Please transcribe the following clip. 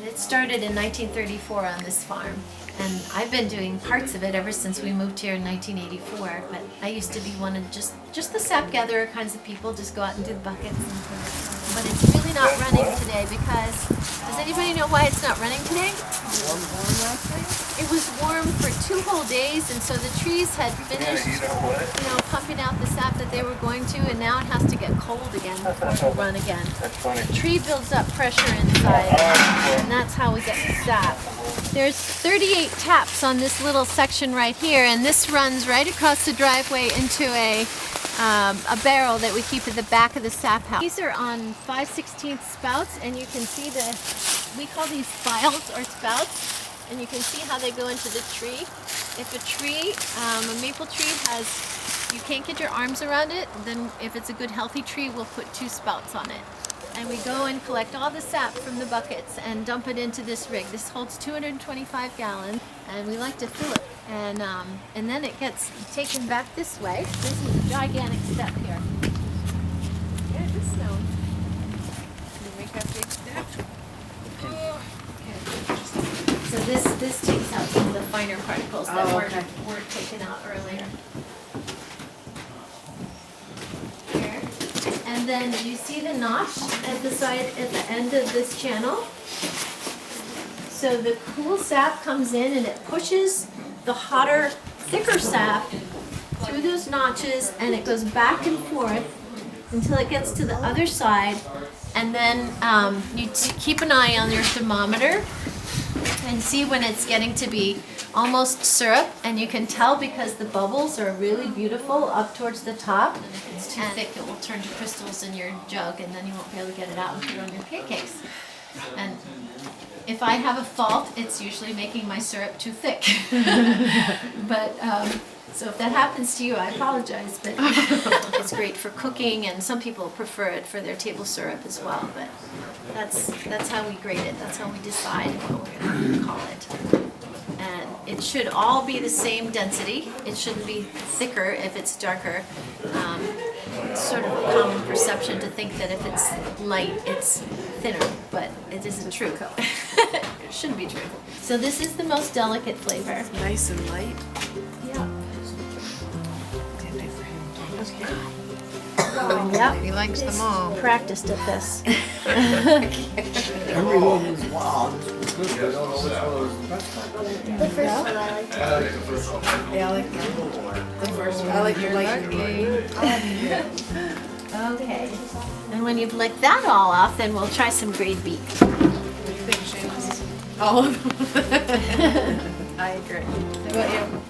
It started in 1934 on this farm, and I've been doing parts of it ever since we moved here in 1984. But I used to be one of just the sap gatherer kinds of people, just go out and do the buckets. But it's really not running today because, does anybody know why it's not running today? It was warm for 2 whole days, and so the trees had finished, pumping out the sap that they were going to, and now it has to get cold again before it will run again. That's funny. The tree builds up pressure inside, and that's how we get the sap. There's 38 taps on this little section right here, and this runs right across the driveway into a barrel that we keep at the back of the sap house. These are on 5/16 spouts, and you can see we call these files or spouts, and you can see how they go into the tree. If a tree, a maple tree you can't get your arms around it, then if it's a good healthy tree, we'll put 2 spouts on it. And we go and collect all the sap from the buckets and dump it into this rig. This holds 225 gallons, and we like to fill it. And then it gets taken back this way. This is a gigantic step here. There's the snow. Can you make that big step? So this takes out some of the finer particles that weren't taken out earlier. Here. And then you see the notch at the end of this channel? So the cool sap comes in and it pushes the hotter, thicker sap through those notches, and it goes back and forth until it gets to the other side. And then you keep an eye on your thermometer and see when it's getting to be almost syrup, and you can tell because the bubbles are really beautiful up towards the top. And if it's too thick, it will turn to crystals in your jug, and then you won't be able to get it out and put it on your pancakes. And if I have a fault, it's usually making my syrup too thick. But so if that happens to you, I apologize. But it's great for cooking, and some people prefer it for their table syrup as well. But that's how we grade it. That's how we decide what we're going to call it. And it should all be the same density. It shouldn't be thicker if it's darker. It's sort of a common perception to think that if it's light, it's thinner, but it isn't true. It shouldn't be true. So this is the most delicate flavor. Nice and light. Yeah. Okay. Yep. He likes them all. Practiced at this. Every one was wild. This was good. I don't know which one was the best one. The first one I liked. Yeah, I like the first one. I like your light green. Okay. And when you've licked that all off, then we'll try some grade beef. What do you think, Seamus? All of them. I agree. How about you?